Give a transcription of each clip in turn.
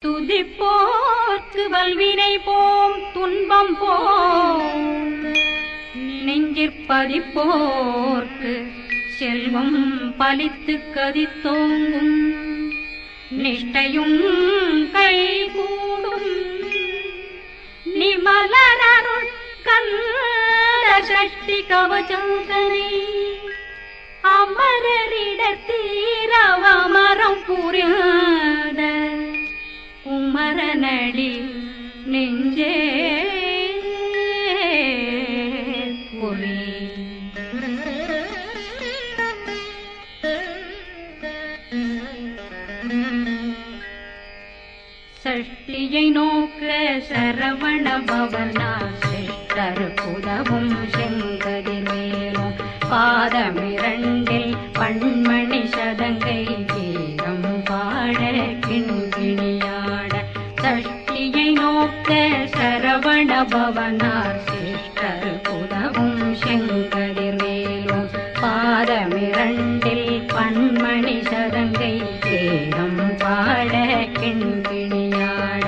துதிப்போர்க்கு வல்வினை போம் துன்பம் போம், நெஞ்சிற்பதிப்போர்க்கு செல்வம் பலித்து கதித்தோங்கும், நிஷ்டையும் கைகூடும் நிமலனருள் கந்த சஷ்டி கவசந்தனை அமரரிடத்தீரவமரம் புரியாத குமரனடி நெஞ்சே புரி. சஷ்டியை நோக்க சரவண பவனா சிஷ்டருக்குதவும் செங்கதிர் மேலும் பாதமிரண்டில் பண்மணி சதங்கை கீதம் பாட கிண்கிணியாட. சஷ்டியை நோக்க சரவண பவனார் சிஷ்டருக்குதவும் செங்கதிர் மேலும் பாதமிரண்டில் பண்மணி சதங்கை கீதம் பாட கிண்கிணியாட.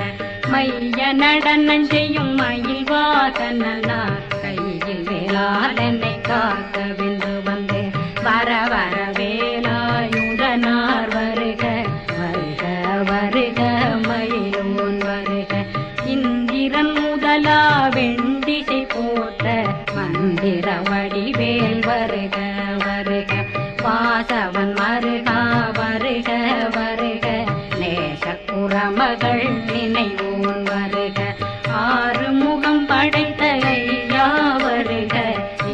மைய நடனம் செய்யும் மயில் வாசனார் கையில் வேளாளனை காக்க வென்று வந்து வர வர வேலாயுதனார் வருக வருக வருக மயிலோன் வருக. இந்திரன் முதலா வெண்டிசை போட்ட மந்திர வடிவேல் வருக வருக. வாசவன் வருகா வருக வருக நேசக்குறமகள் நினைவோன் வருக. ஆறு முகம் படைத்த ஐயா வருக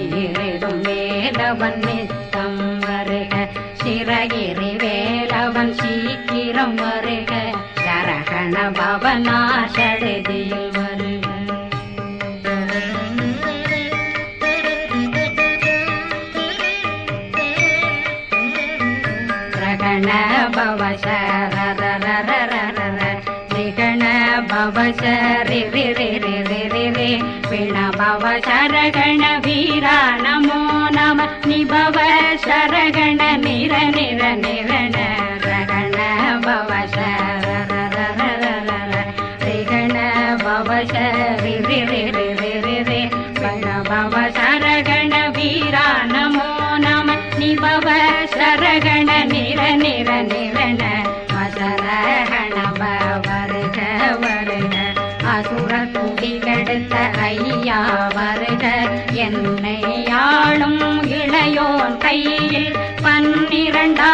ஈரிடும் வேலவன் நித்தம் வருக. சிறகிரி வேலவன் சீக்கிரம் வருக சரகண பவனா சடுதியில் வருக. ரகண பவசரரரரரர நிகண பவசரி ரி ரி ரி ரி ரி ரி பிண பவசரகண வீரா நமோ நம நிபவ சரகண நிர நிர நிரண ரகண பவசரரரரரர ரிகண பவசரி ரி ரி ரி ரி ரி ரி பிண பவசரகண வீரா நமோ நம நிபவ சரகண நிர நிர நிரண வசரகண வருக வருக. அசுர குடிகெடுத்த ஐயா வருக என்னை ஆளும் இளையோன் கையில் 12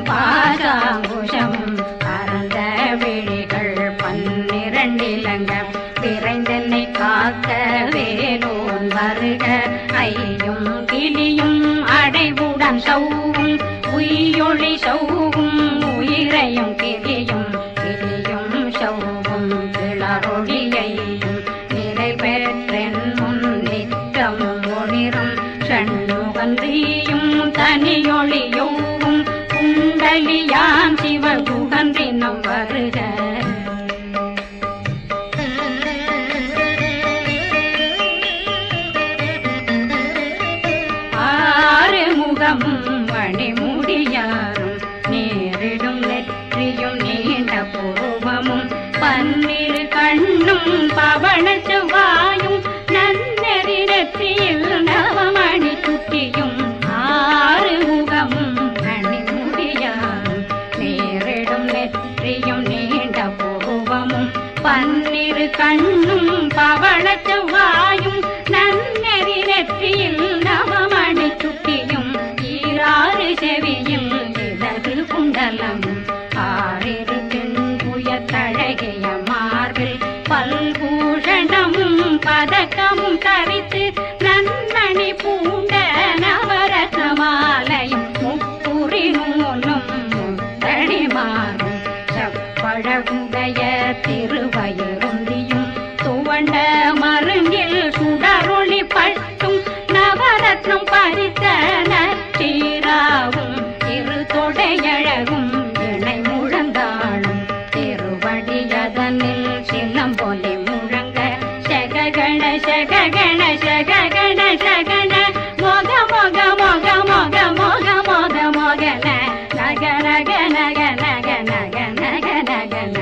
பாசாங்குஷம் பரந்த விழிகள் 12 இலங்கம் விரைந்தென்னை காக்க வேலோன் வருக. ஐயும் கிளியும் அடைவுடன் சௌவும் உயிரொளி சௌவும் உயிரையும் கிளியும் கிளியும் சௌவும் கிளரொளியையும் நிலை பெற்றென் முன் நித்தம் ஒளிரும் ஷண்முகன்றியும் தனியொளியோவும் குண்டலியான் சிவகுகன்றினம் வருக. மணிமுடியாரும் நேரிடும் நெற்றியும் நீண்ட பூர்வமும் 12 கண்ணும் பவள செவ்வாயும் நன்னெறி நெற்றியில் நவமணி சுட்டியும் 6 முகமும் மணிமுடியாரும் நேரிடும் நெற்றியும் நீண்ட பூர்வமும் 12 கண்ணும் பவள செவ்வாயும் நன்னெறி நெற்றியில் நவமணி சுட்டியும் 6 செவியும் இதழ் குண்டலம் 6 பெண்புய தழகிய மார்பில் பல்பூஷணமும் பதக்கமும் தரித்து நன்மணி பூண்ட நவரத்ன மாலையும் முப்புரி நூலும் முத்தடி மாறும் செப்பழகுடைய திருவயருந்தியும் துவண்ட மருங்கில் சுடரொளி பட்டும் நவரத்னம் பறித்த நச்சீராவும் இரு தொடையழகும் இணை முழந்தாளும் திருவடியதனில் சிலம்பொலி முழங்க சககண சககண சககண சகண மொக மொக மொக மொக மொக மொக மொகன நக நக நக நக நக நக நக ந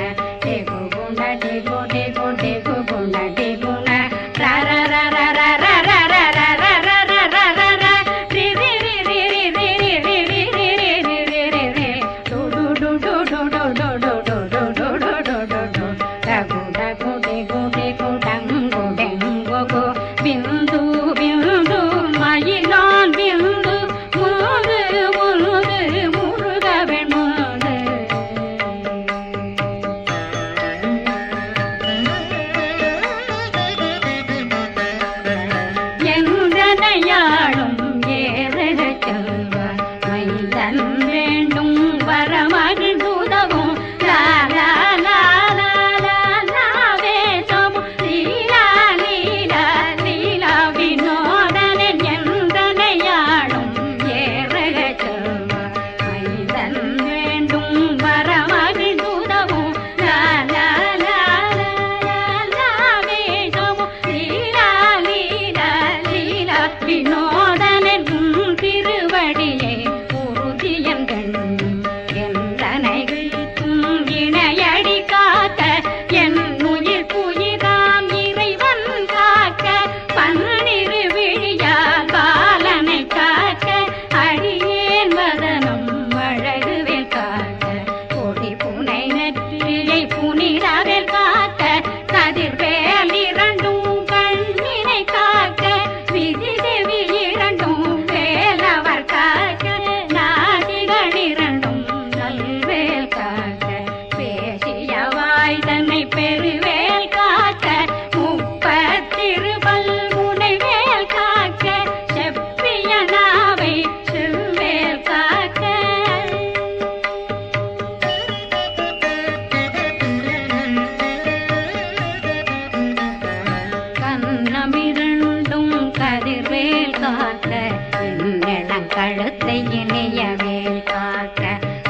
கழுத்தை இனியவேல் காக்க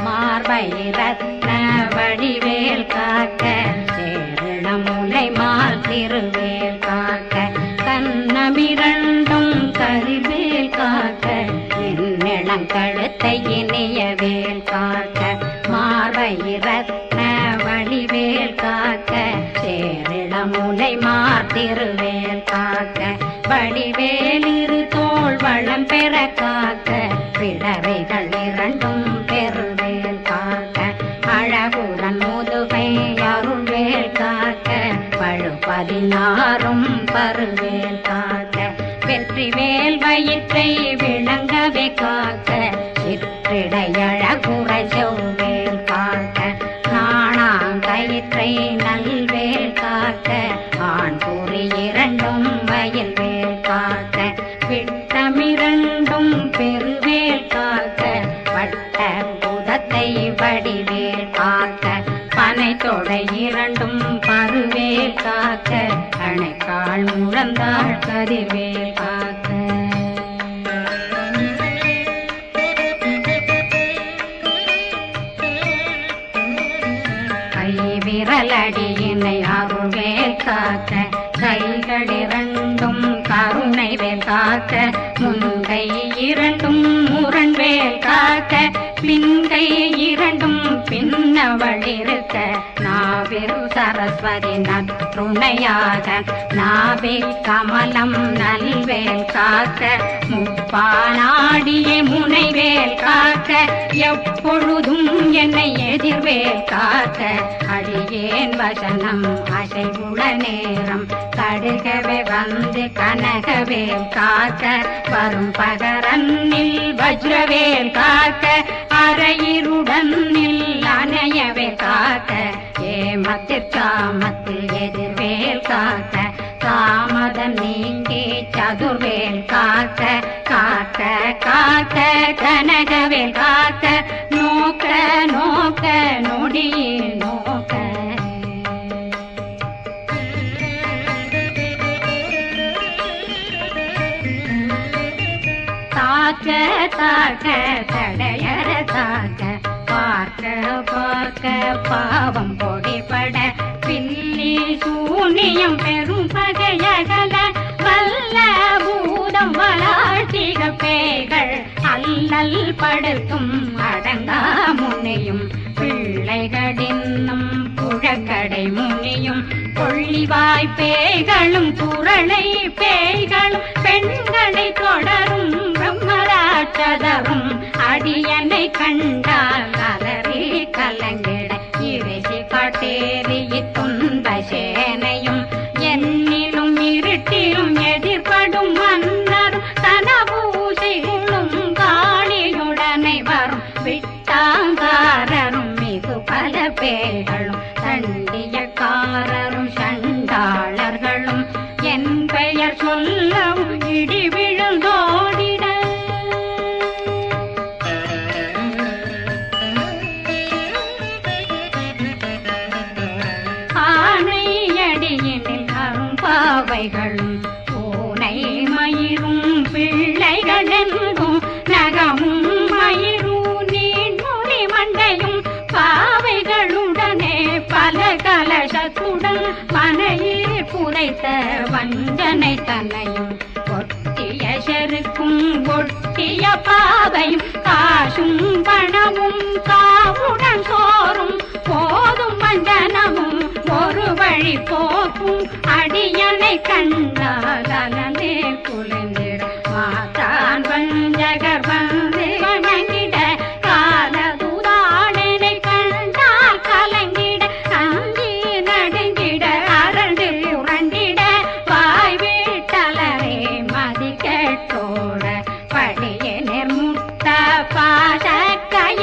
மார்பை ரத்ன வடிவேல் காக்க சேரணமுலை மால் திருவேல் காக்க கண்ணமிரண்டும் கரிவேல் காக்க கழுத்தை இனியவேல் காக்க மார்பை ரத்ன வடிவேல் காக்க சேரிளமுலை மார் திருவேல் காக்க வடிவேல் இரு தோள் வளம் பெற காக்க பிடவைகள் இரண்டும் பெருவேல் காக்க அழகுடன் முதுகை அருள்வேல் காக்க பழு 16 பருவேல் காக்க வெற்றிவேல் வயிற்றை விளங்கவே காக்க சிற்றிடையழகுறை செவ்வேல் காக்க நாணாங்கயிற்றை நல்வேல் காக்க ஆண் குறி இரண்டும் வயல்வேல் காக்க விட்டமிரண்டும் பெருவேல் காக்க வட்ட புதத்தை வடிவேல் காக்க பனை தொடை இரண்டும் பருவேல் காக்க அணைக்கால் முழந்தாள் கதிர்வேல் காக்க கை விரலடியினை அருள்வேல் காக்க கைகள் இரண்டும் கருணை வேல் காக்க முன்கை இரண்டும் முரண்வேல் காக்க பின்கை இரண்டும் பின்னவளிருக்க நாவில் சரஸ்வதி நற்றுணையாக நாவே கமலம் நல்வேல் காக்க முப்பானாடியே முனைவேல் காக்க எப்பொழுதும் என்னை எதிர்வேல் காக்க அடியேன் வசனம் அசைவுள நேரம் கடுகவே வந்து கனகவேல் காக்க வரும் பகரன்னில் வஜ்ரவேல் காக்க அரையிருடன் அணையவே காக்க ஏமத்தில் காமத்தில் எதிர்வேல் காக்க காமதம் நீங்கி சதுர்வேல் காக்க காக்க காக்க கனகவேல் காக்க நோக்க நோக்க நொடியில் நோக்க தாக்க தாக்க தடையற தாக்க பார்க்க பார்க்க பாவம் பொடிபட பில்லி சூனியம் பெரும் பகையகல வல்ல பூதம் வளாழ்த்திக பேய்கள் அல்லல் படுத்தும் அடங்கா முனையும் பிள்ளைகளின்னும் புழக்கடை முனியும் கொள்ளிவாய் பேய்களும் குரளை பேய்களும் பெண்களை தொடரும் பிரம்மராட்சதரும் அடியனை கண்டால் அலறி கலங்கிட இறைசி காட்டேறி துன்ப சேனையும் என்னிலும் இருட்டிலும் எதிர்படும் மன்னரும் தனபூசைகளும் காளியுடனை வரும் விட்டாங்காரரும் மிகு பல பேர்களும் தண்டியக்காரரும் சண்டாளர்களும் என் பெயர் சொல்லவும் இடி விழுந்தோடிட ஆணையடியினில் அரும்பாவைகளும் பூனை மயிரும் பிள்ளைகளெங்கும் நகமும் மயிரும் நீண்முடி மண்டையும் பாவைகளுடனே பல கலசத்துடன் மனையில் புதைத்த வஞ்சனை தன்னையும் ஒட்டிய செருக்கும் ஒட்டிய பாவையும் காசும் பணமும் காவுடன் சோறும் போதும் வஞ்சனமும் ஒரு வழி போக்கும் அடியனை கண்டால் அலந்தே குளிர்ந்திட மாத்தான் வஞ்சகர் வந்து வணங்கிட காலதுதாடனை கண்டால் கலங்கிட அஞ்சி நடுங்கிட அரண்டு உரண்டிட வாய் வீட்டலரே மதி கேட்டோட படிய நிர்முட்ட பாச கை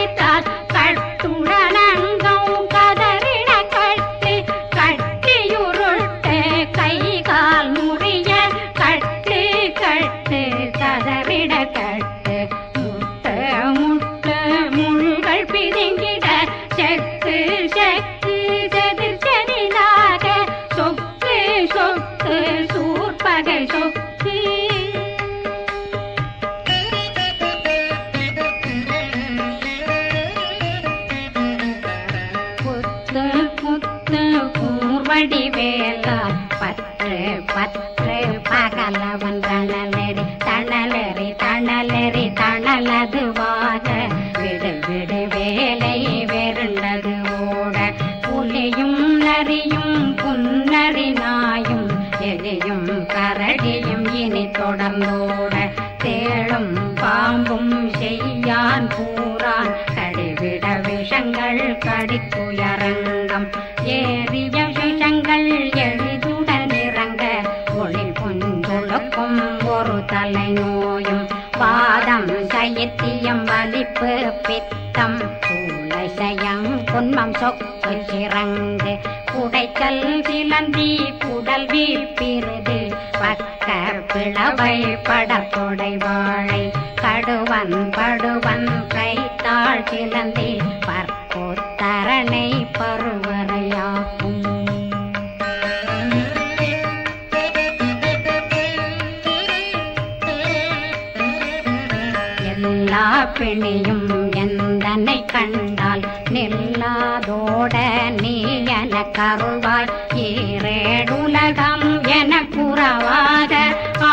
முத்து கூர்வடி வேலா பற்று பற்று பகலவன் தணலெறி தணலெறி தணலெறி தணலதுவாக விடு விடு வேலை வெருண்டது ஓட புலியும் நரியும் புன்னரி நாயும் எலியும் கரடியும் இனி தொடர்ந்தோட தேளும் பாம்பும் செய்யான் பூரான் கடிவிட விஷங்கள் கடித்துயரங்கம் ஏறிய விஷங்கள் எளிதுடன் இறங்க ஒளி புஞ்சுழுக்கும் ஒரு தலை நோயும் வாதம் சைத்தியம் வலிப்பு பித்தம் சூளை சயம் குன்மம் சொக்கு சிறங்கு குடைச்சல் சிலந்தி குடல் வீழ்பிருது பக்க பிளவை படத்தொடை வாழை கடுவன் படுவன் கைத்தாள் சிலந்தி பற்போத்தரணை பருவரையாகும் எல்லா பிணியும் எந்தனை கண்டால் நில்லாதோட நீ என கருள்வாய் ஈரேடுலகம் என குறவாக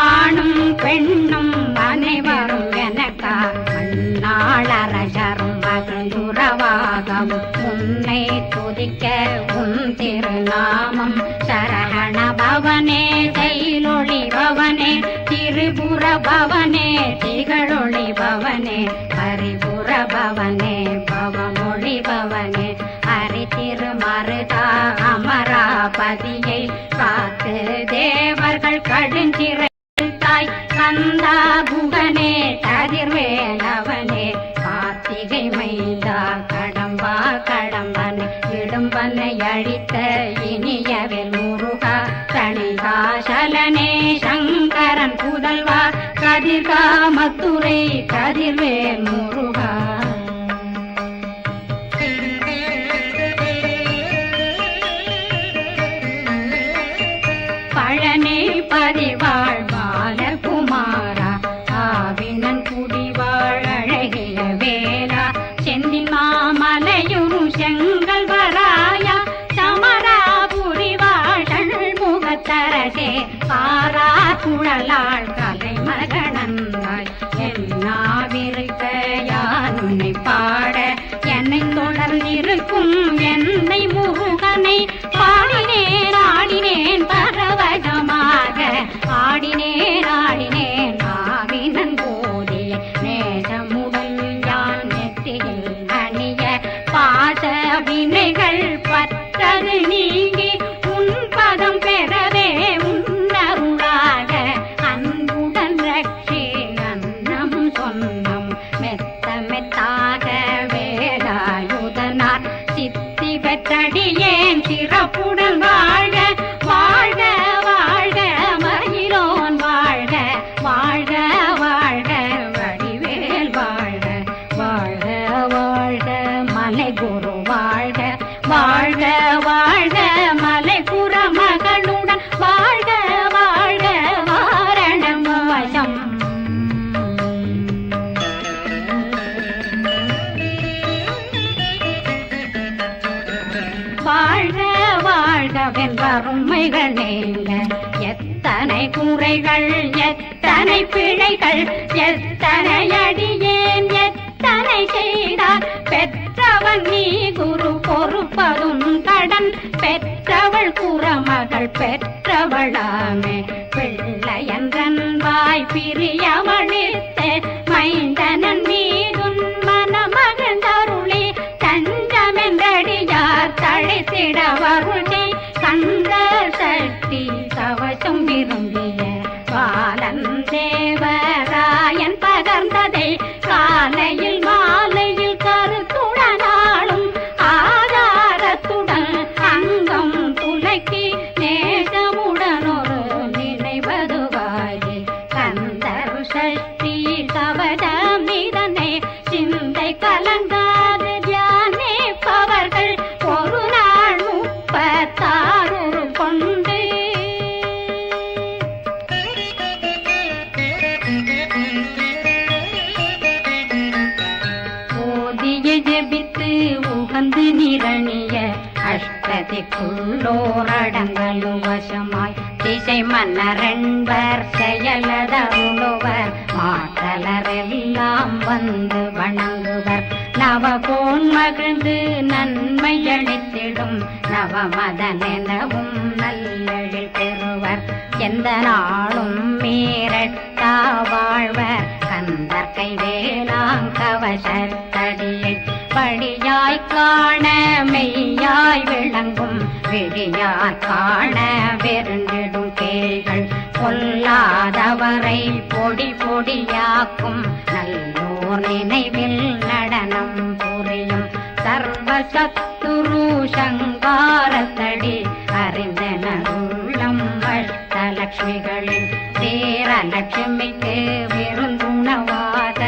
ஆணும் பெண்ணும் அனைவரும் எனக்கா மண்ணாளரசரும் மகிழ்ந்துறவாகவும் உன்னை துதிக்க உன் திருநாமம் சரகண பவனே தைலொளி பவனே திரிபுர பவனே திகழொளி பவனே ஹரிபுர பவனே பவமொழி பவனே ஹரி திருமருகா அமராபதியை காத்து தேவர்கள் கடுஞ்சிறை தாய் கந்தா புகனே கதிர்வேலவனே கார்த்திகை மைந்தா கடம்பா கடம்பனை இடும்பனை அழித்த இனியவேல் முருகா தணிகாசலனே சங்கரன் புதல்வா கதிர்காமத்துரை கதிர்வேல் முருகா பழனி பதிவாழ் பாலகுமாரா ஆவினன் குடிவாழ் அழகிய வேலா செந்தின் மாமலையும் செங்கல் வராயா சமராபுரி வாழல் முகத்தரசே பாரா குழலாள் கலை மகனந்தாய் என்னாவிருக்க யான் உன்னை பாட என்னை தொடர்ந்திருக்கும் என்னை முருகனை பாடினேன் ஆடினேன் பரவசமாக ஆடினேன் ஆடினேன் ஆவினன் போதிய நேசமுடன் யான் நெற்றியில் அணிய பாச வினைகள் பற்றது நீங்கி உன் பதம் பெறவே உன்னருளாக அன்புடன் ரட்சி அன்னம் சொன்னம் மெத்த மெத்தாக வேலாயுதனார் சித்தி பெற்றடியேன் சிறப்புடன் வாழ்க வாழ்க வாழ்க மகிழோன் வாழ்க வாழ்க வாழ்க வடிவேல் வாழ்க வாழ்க வாழ்க மலை குரு வாழ்க வாழ்க வாழ்க மலை குற மகளுடன் வாழ்க வாழ்க வாரணம் வசம் வாழ்க வாழ்கவென் வறுமைகள் நீங்க எத்தனை குறைகள் எத்தனை பிழைகள் எத்தனை அடியேன் எத்தனை செய்தார் பெற்றவன் நீ குரு பொறுப்பதும் கடன் பெற்றவள் குறமகள் பெற்றவளாமே பிள்ளையன்றன் வாய் பிரியவழித்து மைந்தனன் மீதுன் மனமகந்தருளி தஞ்சமென்றடியார் தழைத்திட வருகை கந்த சக்தி கவசம் விரும்பிய பாலன் தேவராயன் பகர்ந்ததை காலையில் மாலையில் கருத்துடனாலும் ஆதாரத்துடன் அங்கம் துலக்கி நேசமுடன் ஒரு நினைவதுவாகி கந்தர் சஷ்டி கவசம் இதனை சிந்தை கலங்காது தியானிப்பவர்கள் ஒரு நாள் 36 கொண்டு உள்ளோரடங்கலும் வசமாய் திசை மன்னரென்பர் செயலதருளுவர் மாற்றலரெல்லாம் வந்து வணங்குவர் நவகோன் மகிழ்ந்து நன்மையளித்திடும் நவமதனெனவும் நல்லெழில் பெறுவர் எந்த நாளும் மீறட்டா வாழ்வர் கந்தற்கை வேளாங்கவசத்தடியை படியாய் காண மெய்யாய் விளங்கும் விழியார் காண வெருண்டிடும் கேள்கள் பொல்லாதவரை பொடி பொடியாக்கும் நல்லோர் நினைவில் நடனம் புரியும் சர்வசத்துரு சங்காரத்தடி அறிந்தனருள்ளம் அஷ்டலட்சுமிகளின் சேரலட்சுமிக்கு விருந்துணவாத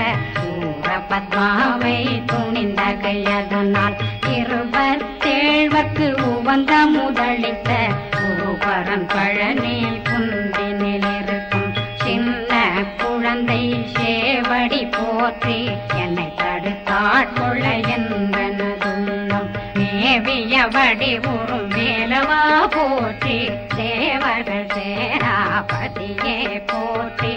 பத்மாவை துணிந்த கையதனால் 27 உவந்த முதலித்த குருபரன் பழனி குந்தினில் இருக்கும் சின்ன குழந்தை சேவடி போற்றி என்னை தடுத்தாட்கொள்ள என்பனதுள்ளம் மேவியபடி உறும் வேலவா போற்றி தேவர்கள் சேராபதியே போற்றி